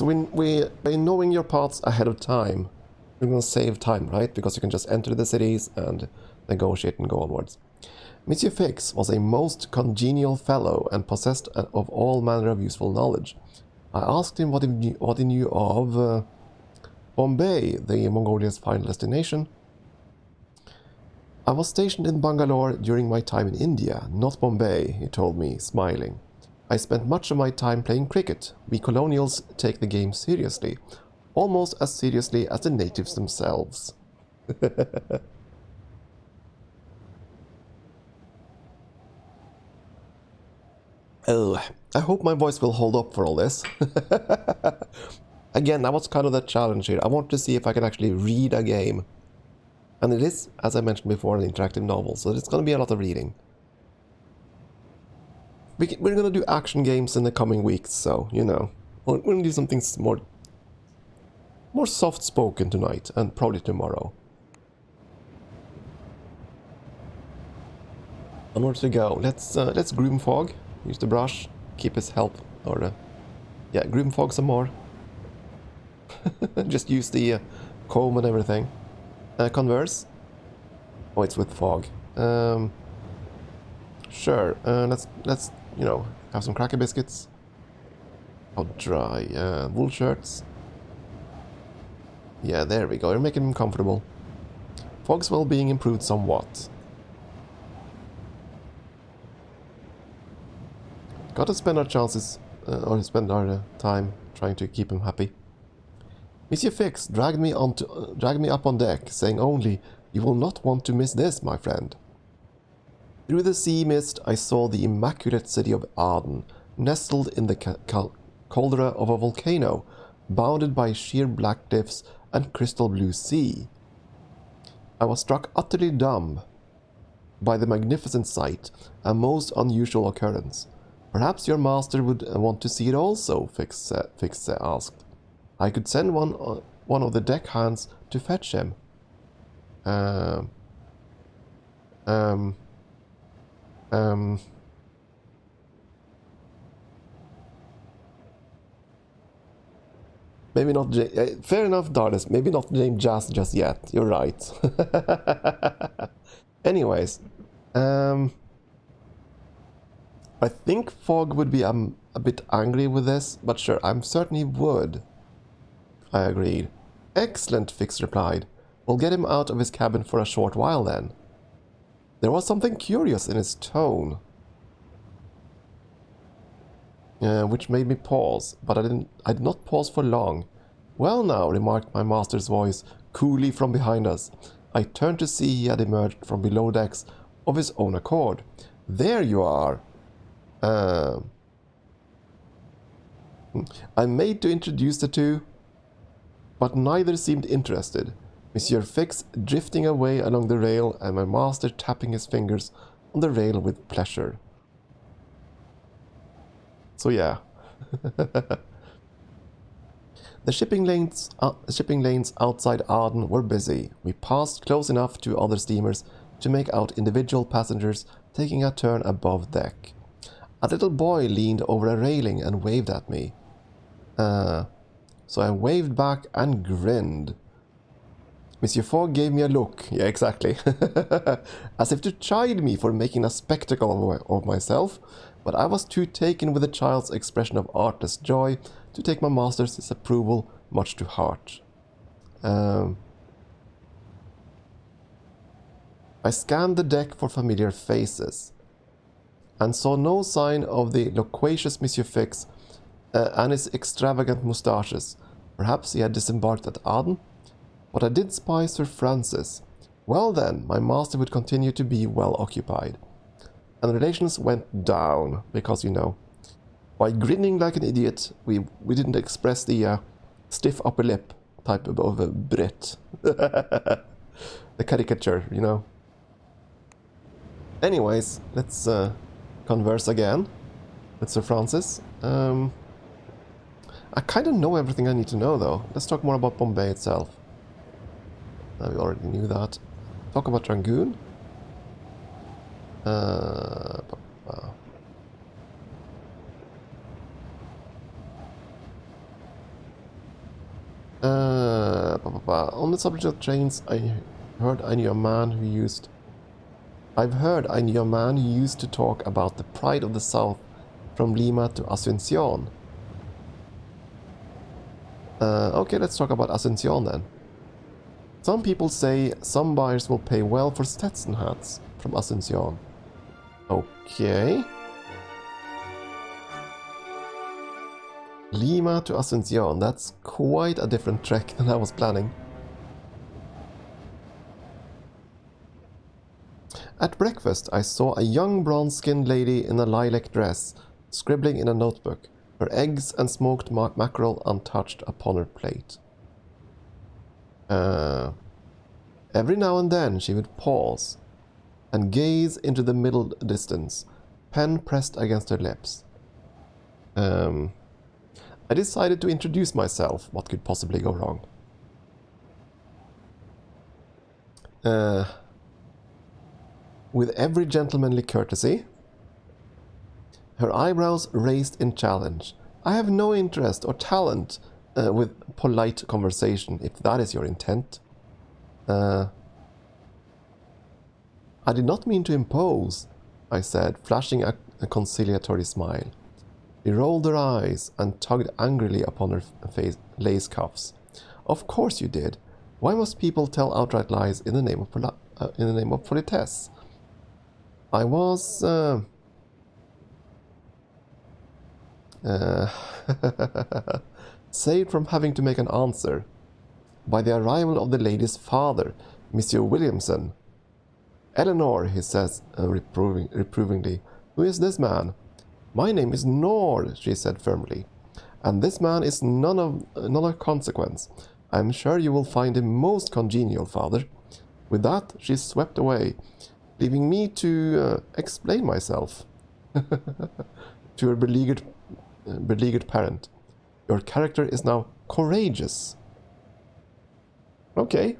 So by knowing your paths ahead of time, you're going to save time, right? Because you can just enter the cities and negotiate and go onwards. Monsieur Fix was a most congenial fellow and possessed of all manner of useful knowledge. I asked him what he knew of Bombay, the Mongolia's final destination. I was stationed in Bangalore during my time in India, not Bombay, he told me, smiling. I spent much of my time playing cricket. We colonials take the game seriously, almost as seriously as the natives themselves. Oh, I hope my voice will hold up for all this. Again, that was kind of the challenge here. I want to see if I can actually read a game. And it is, as I mentioned before, an interactive novel, so it's going to be a lot of reading. We're going to do action games in the coming weeks, so, you know. We're going to do something more soft-spoken tonight, and probably tomorrow. Onwards we go. Let's groom Fog. Use the brush. Keep his health. Or, yeah, groom Fog some more. Just use the comb and everything. Converse. Oh, it's with Fog. Sure. Let's you know, have some cracker biscuits. How dry. Wool shirts. Yeah, there we go. You're making him comfortable. Fog's well-being improved somewhat. Gotta spend our chances, or spend our time trying to keep him happy. Monsieur Fix dragged me up on deck, saying only, "You will not want to miss this, my friend." Through the sea mist, I saw the immaculate city of Aden, nestled in the caldera of a volcano, bounded by sheer black cliffs and crystal blue sea. I was struck utterly dumb by the magnificent sight, a most unusual occurrence. Perhaps your master would want to see it also, Fix asked. I could send one of the deckhands to fetch him. Maybe not. Fair enough, Dardis. Maybe not named Jazz just yet. You're right. Anyways, I think Fog would be a bit angry with this, but sure, I'm certain he would. I agreed. Excellent, Fix replied. We'll get him out of his cabin for a short while then. There was something curious in his tone, which made me pause, but I did not pause for long. Well now, remarked my master's voice coolly from behind us. I turned to see he had emerged from below decks of his own accord. There you are. I made to introduce the two, but neither seemed interested. Monsieur Fix drifting away along the rail and my master tapping his fingers on the rail with pleasure. So yeah. The shipping lanes outside Aden were busy. We passed close enough to other steamers to make out individual passengers taking a turn above deck. A little boy leaned over a railing and waved at me. So I waved back and grinned. Monsieur Fogg gave me a look, yeah, exactly, as if to chide me for making a spectacle of myself, but I was too taken with the child's expression of artless joy to take my master's disapproval much to heart. I scanned the deck for familiar faces, and saw no sign of the loquacious Monsieur Fix and his extravagant moustaches. Perhaps he had disembarked at Aden? But I did spy Sir Francis. Well then, my master would continue to be well occupied. And relations went down, because, you know, by grinning like an idiot, we didn't express the stiff upper lip type of a Brit. The caricature, you know. Anyways, let's converse again with Sir Francis. I kind of know everything I need to know, though. Let's talk more about Bombay itself. We already knew that. Talk about Rangoon. On the subject of trains, I've heard I knew a man who used to talk about the pride of the South from Lima to Asuncion. Okay, let's talk about Asuncion then. Some people say some buyers will pay well for Stetson hats from Asuncion. Okay. Lima to Asuncion, that's quite a different trek than I was planning. At breakfast, I saw a young bronze-skinned lady in a lilac dress, scribbling in a notebook, her eggs and smoked mackerel untouched upon her plate. Every now and then she would pause and gaze into the middle distance, pen pressed against her lips. I decided to introduce myself. What could possibly go wrong? With every gentlemanly courtesy, her eyebrows raised in challenge. I have no interest or talent with polite conversation, if that is your intent. I did not mean to impose, I said, flashing a conciliatory smile. She rolled her eyes and tugged angrily upon her lace cuffs. Of course you did. Why must people tell outright lies in the name of politesse? I was saved from having to make an answer by the arrival of the lady's father, Monsieur Williamson. Eleanor, he says reprovingly. Who is this man? My name is Nord, she said firmly, and this man is none of consequence. I am sure you will find him most congenial, father. With that, she swept away, leaving me to explain myself to her beleaguered parent. Your character is now courageous. Okay.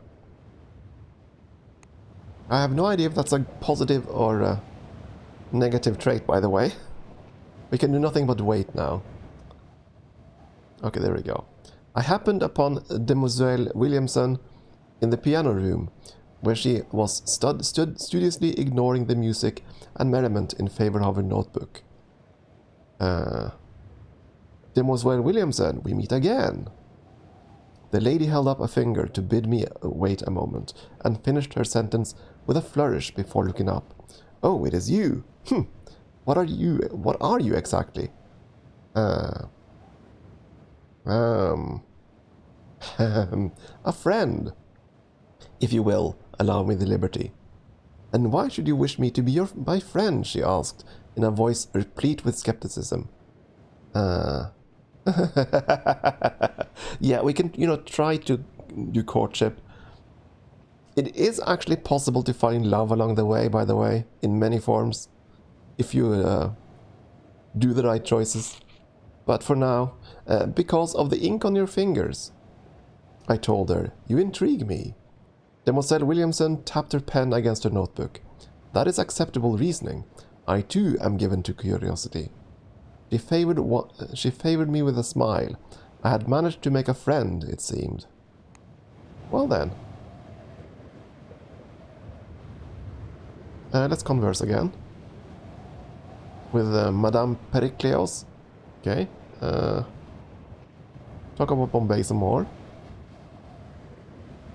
I have no idea if that's a positive or a negative trait, by the way. We can do nothing but wait now. Okay, there we go. I happened upon Demoiselle Williamson in the piano room, where she was studiously ignoring the music and merriment in favor of her notebook. Demoiselle Williamson, we meet again. The lady held up a finger to bid me wait a moment, and finished her sentence with a flourish before looking up. Oh, it is you. What are you exactly? A friend, if you will allow me the liberty. And why should you wish me to be my friend? She asked, in a voice replete with skepticism. Yeah, we can, try to do courtship. It is actually possible to find love along the way, by the way, in many forms, if you do the right choices. But for now, because of the ink on your fingers, I told her, you intrigue me. Demoiselle Williamson tapped her pen against her notebook. That is acceptable reasoning. I too am given to curiosity. She favored me with a smile. I had managed to make a friend, it seemed. Well then. Let's converse again. With Madame Pericleos. Okay. Talk about Bombay some more.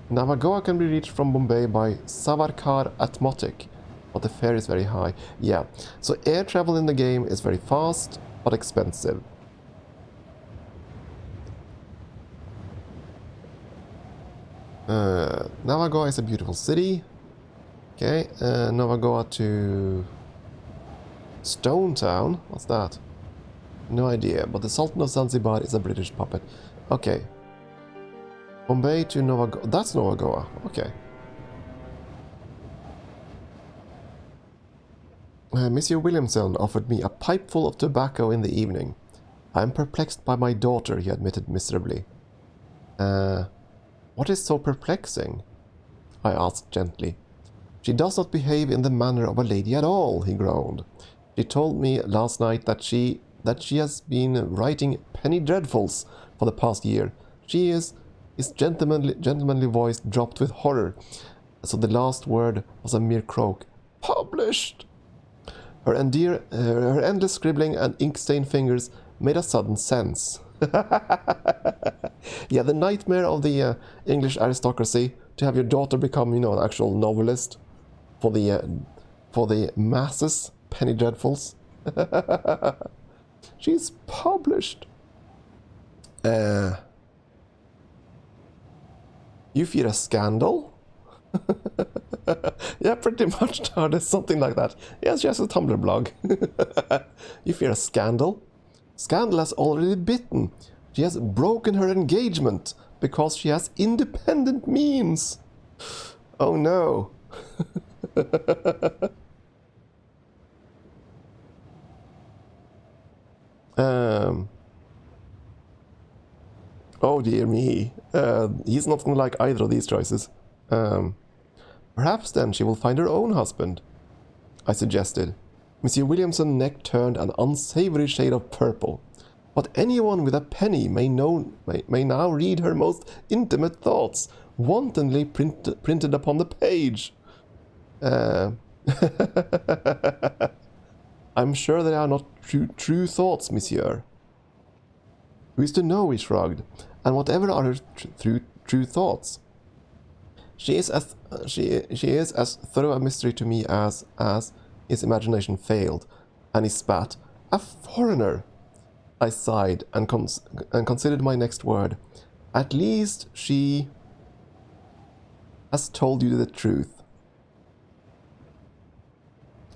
Navagoa can be reached from Bombay by Savarkar Atmotic, but the fare is very high. Yeah, so air travel in the game is very fast, but expensive. Navagoa is a beautiful city. Okay, Navagoa to Stone Town. What's that? No idea, but the Sultan of Zanzibar is a British puppet. Okay. Bombay to Navagoa. That's Navagoa. Okay. Monsieur Williamson offered me a pipeful of tobacco in the evening. I am perplexed by my daughter, he admitted miserably. What is so perplexing? I asked gently. She does not behave in the manner of a lady at all, he groaned. She told me last night that she has been writing penny dreadfuls for the past year. She is His gentlemanly voice dropped with horror, so the last word was a mere croak. Published! Her endless scribbling and ink-stained fingers made a sudden sense. Yeah, the nightmare of the English aristocracy, to have your daughter become, you know, an actual novelist for the masses, penny dreadfuls. She's published. You fear a scandal? Yeah, pretty much. There's something like that. Yes, she has a Tumblr blog. You fear a scandal? Scandal has already bitten. She has broken her engagement because she has independent means. Oh no. Oh dear me. He's not gonna like either of these choices. Perhaps then she will find her own husband, I suggested. Monsieur Williamson's neck turned an unsavory shade of purple. But anyone with a penny may now read her most intimate thoughts, wantonly printed upon the page. I'm sure they are not true thoughts, monsieur. Who is to know, he shrugged. And whatever are her true thoughts? She is as thorough a mystery to me as his imagination failed, and he spat. A foreigner! I sighed and considered my next word. At least she has told you the truth.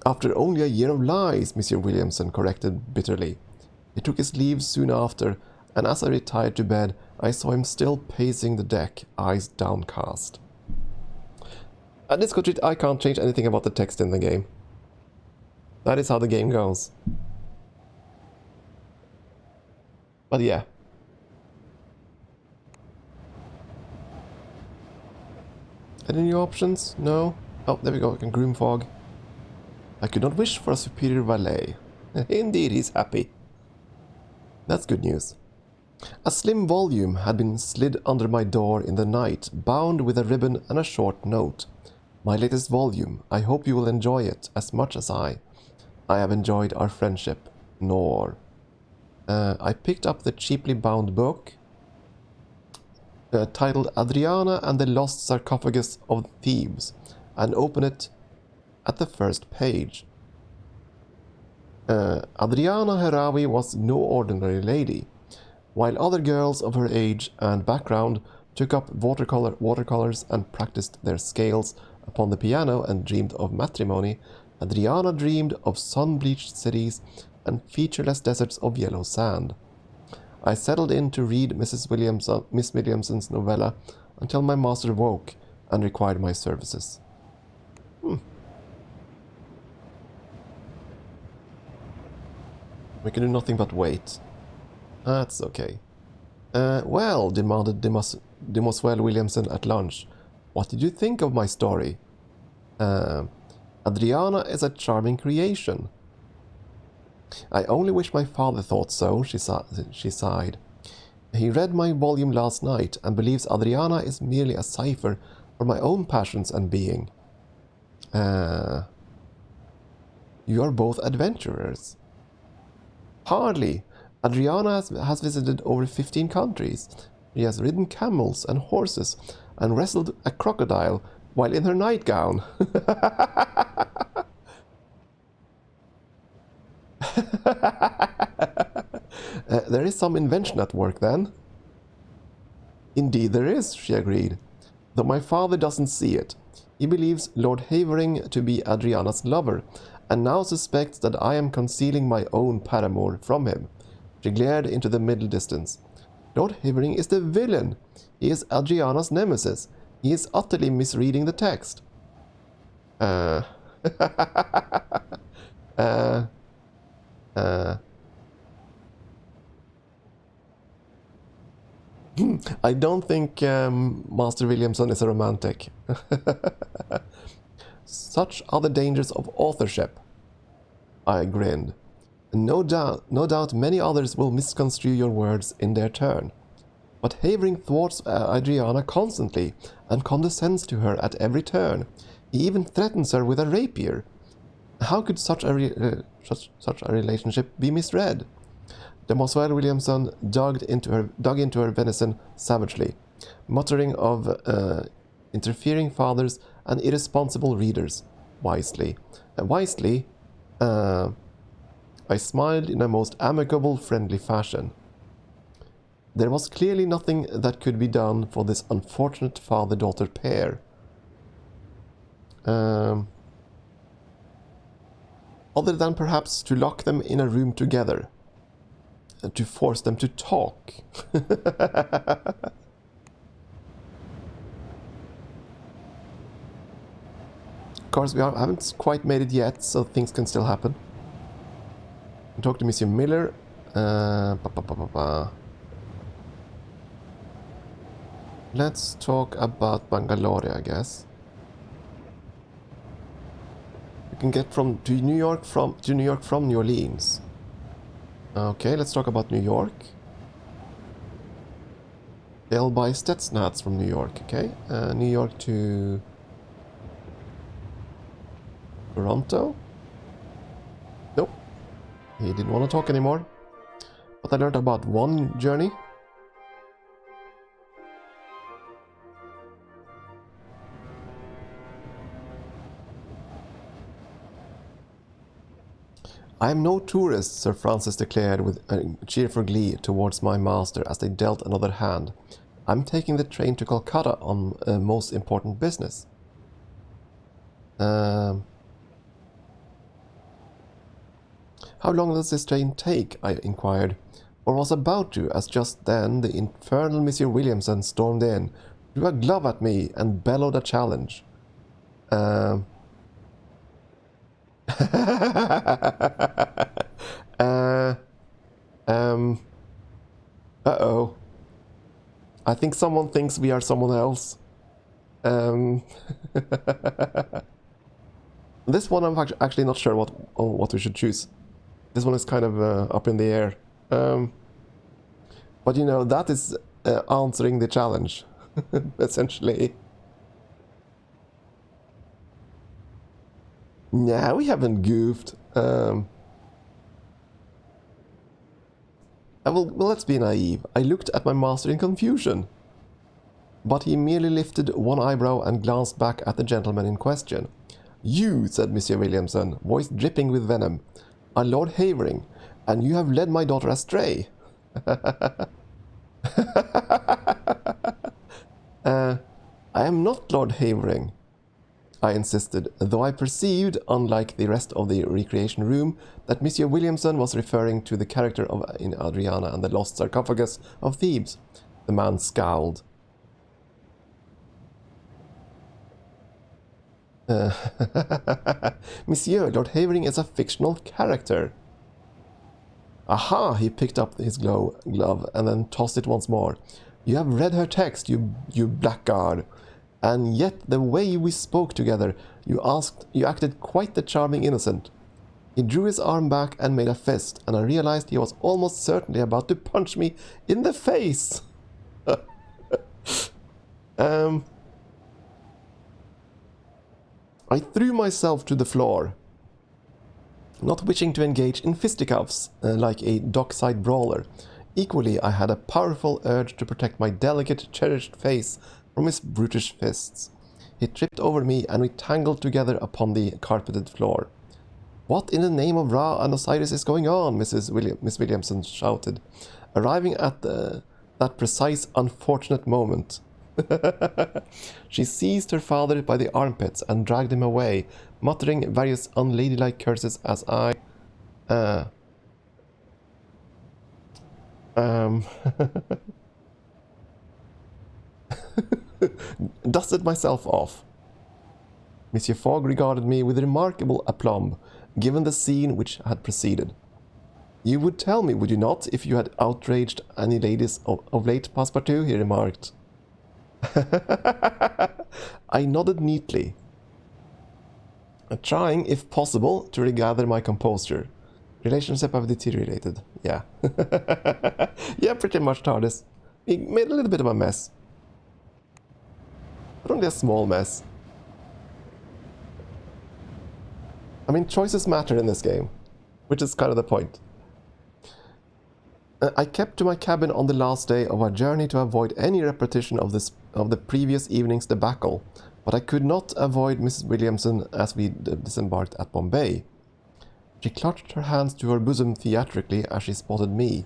After only a year of lies, Monsieur Williamson corrected bitterly. He took his leave soon after, and as I retired to bed, I saw him still pacing the deck, eyes downcast. At this contrite, I can't change anything about the text in the game. That is how the game goes. But yeah. Any new options? No? Oh, there we go, I can groom fog. I could not wish for a superior valet. Indeed, he's happy. That's good news. A slim volume had been slid under my door in the night, bound with a ribbon and a short note. My latest volume. I hope you will enjoy it as much as I have enjoyed our friendship. Nor. I picked up the cheaply bound book, titled Adriana and the Lost Sarcophagus of Thebes, and opened it at the first page. Adriana Herawi was no ordinary lady. While other girls of her age and background took up watercolors and practiced their scales upon the piano and dreamed of matrimony, Adriana dreamed of sun-bleached cities and featureless deserts of yellow sand. I settled in to read Miss Williamson's novella until my master woke and required my services. We can do nothing but wait. That's okay. Well, demanded Demoiselle Williamson at lunch, what did you think of my story? Adriana is a charming creation. I only wish my father thought so, she sighed. He read my volume last night and believes Adriana is merely a cipher for my own passions and being. You are both adventurers. Hardly. Adriana has visited over 15 countries. She has ridden camels and horses and wrestled a crocodile while in her nightgown. There is some invention at work then. Indeed there is, she agreed, though my father doesn't see it. He believes Lord Havering to be Adriana's lover, and now suspects that I am concealing my own paramour from him. She glared into the middle distance. Lord Havering is the villain. He is Adriana's nemesis. He is utterly misreading the text. I don't think Master Williamson is a romantic. Such are the dangers of authorship. I grinned. No doubt many others will misconstrue your words in their turn. But Havering thwarts Adriana constantly and condescends to her at every turn. He even threatens her with a rapier. How could such a relationship be misread? Demoiselle Williamson dug into her venison savagely, muttering of interfering fathers and irresponsible readers. Wisely. I smiled in a most amicable, friendly fashion. There was clearly nothing that could be done for this unfortunate father-daughter pair. Other than perhaps to lock them in a room together. And to force them to talk. Of course, we haven't quite made it yet, so things can still happen. Talk to Monsieur Miller. Let's talk about Bangalore, I guess. You can get to New York from New Orleans. Okay, let's talk about New York. They'll buy Stetson hats from New York, okay? New York to Toronto? Nope. He didn't want to talk anymore. But I learned about one journey. I am no tourist, Sir Francis declared with cheerful glee towards my master as they dealt another hand. I'm taking the train to Calcutta on most important business. How long does this train take? I inquired, or was about to, as just then the infernal Monsieur Williamson stormed in, threw a glove at me, and bellowed a challenge. Uh-oh. I think someone thinks we are someone else. This one I'm actually not sure what we should choose. This one is kind of up in the air. But you know, that is answering the challenge, essentially. Nah, we haven't goofed. Well, let's be naive. I looked at my master in confusion. But he merely lifted one eyebrow and glanced back at the gentleman in question. You, said Monsieur Williamson, voice dripping with venom, are Lord Havering, and you have led my daughter astray. I am not Lord Havering, I insisted, though I perceived, unlike the rest of the recreation room, that Monsieur Williamson was referring to the character in Adriana and the lost sarcophagus of Thebes. The man scowled. Monsieur, Lord Havering is a fictional character. Aha! He picked up his glove and then tossed it once more. You have read her text, you blackguard. And yet the way we spoke together, you acted quite the charming innocent. He drew his arm back and made a fist, and I realized he was almost certainly about to punch me in the face. I threw myself to the floor, not wishing to engage in fisticuffs like a dockside brawler. Equally, I had a powerful urge to protect my delicate, cherished face from his brutish fists. He tripped over me and we tangled together upon the carpeted floor. What in the name of Ra and Osiris is going on? Miss Williamson shouted, arriving at that precise unfortunate moment. She seized her father by the armpits and dragged him away, muttering various unladylike curses as I... dusted myself off. Monsieur Fogg regarded me with remarkable aplomb, given the scene which had preceded. You would tell me, would you not, if you had outraged any ladies of late, Passepartout? He remarked. I nodded neatly, trying, if possible, to regather my composure. Relationship have deteriorated. Yeah. Yeah, pretty much, TARDIS. He made a little bit of a mess. But only a small mess. I mean, choices matter in this game, which is kind of the point. I kept to my cabin on the last day of our journey to avoid any repetition of the previous evening's debacle, but I could not avoid Mrs. Williamson as we disembarked at Bombay. She clutched her hands to her bosom theatrically as she spotted me.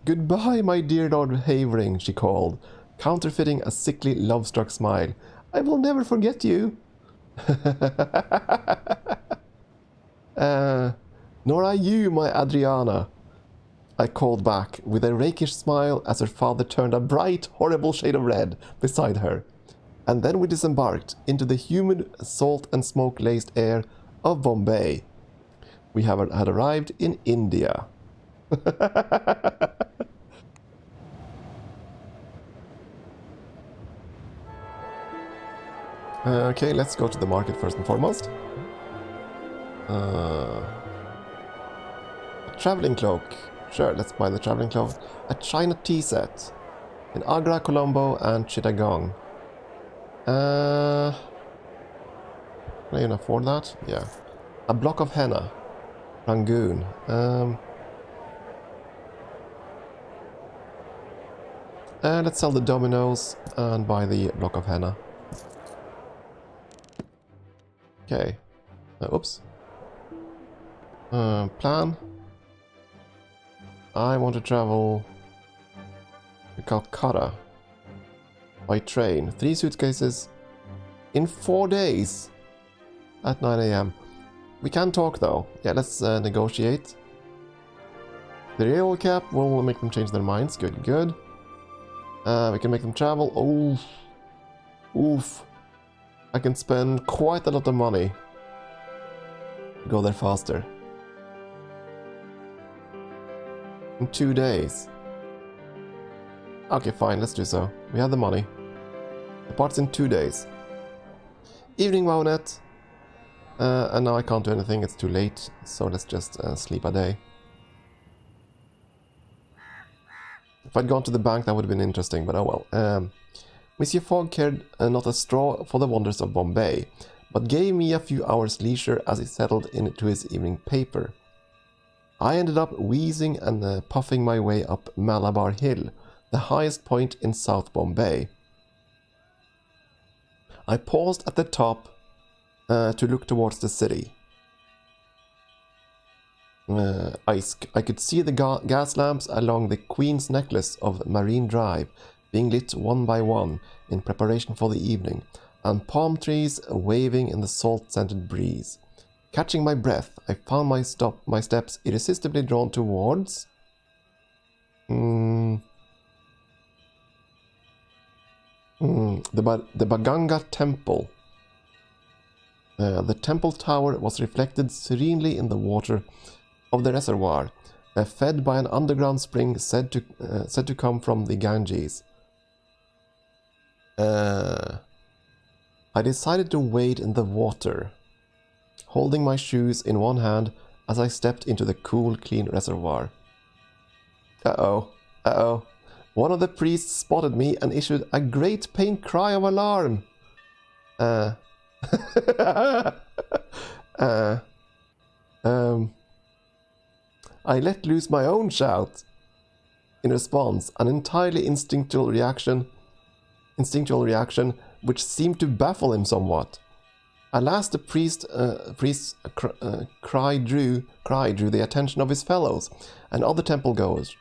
"Goodbye, my dear Lord Havering," she called, counterfeiting a sickly, love-struck smile. "I will never forget you." Nor I you, my Adriana," I called back, with a rakish smile as her father turned a bright, horrible shade of red beside her. And then we disembarked into the humid, salt and smoke-laced air of Bombay. We had arrived in India. Okay, let's go to the market first and foremost. A traveling cloak. Sure, let's buy the traveling cloak. A China tea set. In Agra, Colombo, and Chittagong. Can I even afford that? Yeah. A block of henna. Rangoon. Let's sell the dominoes and buy the block of henna. Okay. Oops. Plan. I want to travel to Calcutta by train. 3 suitcases in 4 days at 9 AM. We can talk though. Yeah, let's negotiate. The railway cap will make them change their minds. Good, good. We can make them travel. Oof. Oof. I can spend quite a lot of money to go there faster. In 2 days. Okay, fine, let's do so. We have the money. Departs in 2 days. Evening, Wownet. And now I can't do anything, it's too late. So let's just sleep a day. If I'd gone to the bank, that would have been interesting, but oh well. Monsieur Fogg cared not a straw for the wonders of Bombay, but gave me a few hours' leisure as he settled into his evening paper. I ended up wheezing and puffing my way up Malabar Hill, the highest point in South Bombay. I paused at the top to look towards the city. I could see the gas lamps along the Queen's Necklace of Marine Drive being lit one by one in preparation for the evening, and palm trees waving in the salt-scented breeze. Catching my breath, I found my steps irresistibly drawn towards... the Baganga Temple. The temple tower was reflected serenely in the water of the reservoir, fed by an underground spring said to come from the Ganges. I decided to wade in the water, holding my shoes in one hand as I stepped into the cool, clean reservoir. Uh-oh, uh-oh. One of the priests spotted me and issued a great pained cry of alarm. I let loose my own shout. In response, an entirely instinctual reaction which seemed to baffle him somewhat. Alas, the priest's cry drew the attention of his fellows and other temple goers,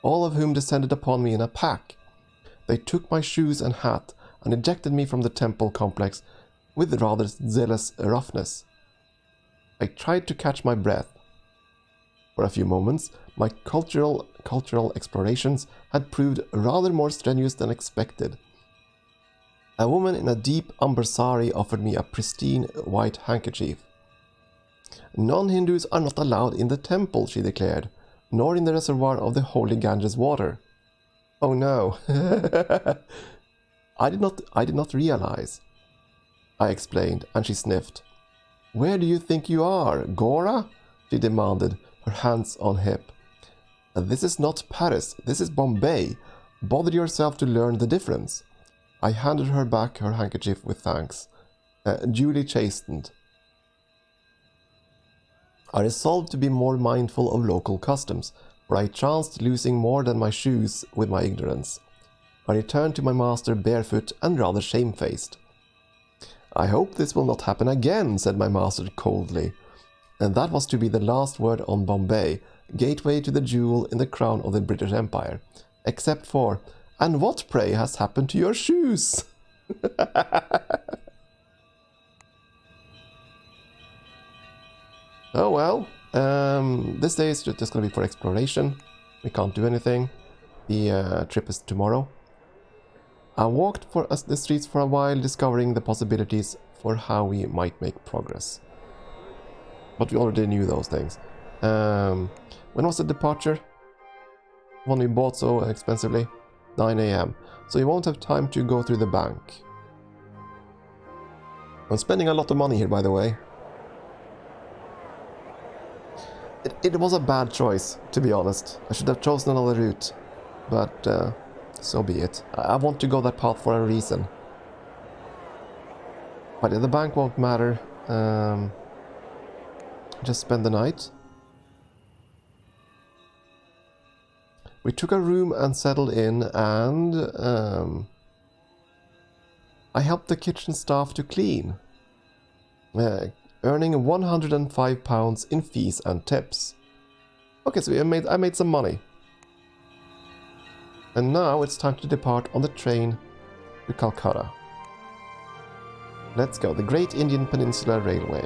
all of whom descended upon me in a pack. They took my shoes and hat and ejected me from the temple complex with rather zealous roughness. I tried to catch my breath. For a few moments, my cultural explorations had proved rather more strenuous than expected. A woman in a deep umber sari offered me a pristine white handkerchief. Non-Hindus are not allowed in the temple, she declared, nor in the reservoir of the holy Ganges water. Oh no. I did not realize. I explained, and she sniffed. Where do you think you are, Gora? She demanded, her hands on hip. This is not Paris, this is Bombay. Bother yourself to learn the difference. I handed her back her handkerchief with thanks, duly chastened. I resolved to be more mindful of local customs, for I chanced losing more than my shoes with my ignorance. I returned to my master barefoot and rather shamefaced. I hope this will not happen again, said my master coldly. And that was to be the last word on Bombay, gateway to the jewel in the crown of the British Empire. Except for, and what, pray, has happened to your shoes? Oh well, this day is just going to be for exploration. We can't do anything. The trip is tomorrow. I walked for the streets for a while, discovering the possibilities for how we might make progress. But we already knew those things. When was the departure? One we bought so expensively? 9 AM. So you won't have time to go through the bank. I'm spending a lot of money here, by the way. It was a bad choice, to be honest. I should have chosen another route. But so be it. I want to go that path for a reason. But the bank won't matter. Just spend the night. We took a room and settled in, and I helped the kitchen staff to clean, earning £105 in fees and tips. Okay, so I made some money. And now it's time to depart on the train to Calcutta. Let's go, the Great Indian Peninsula Railway.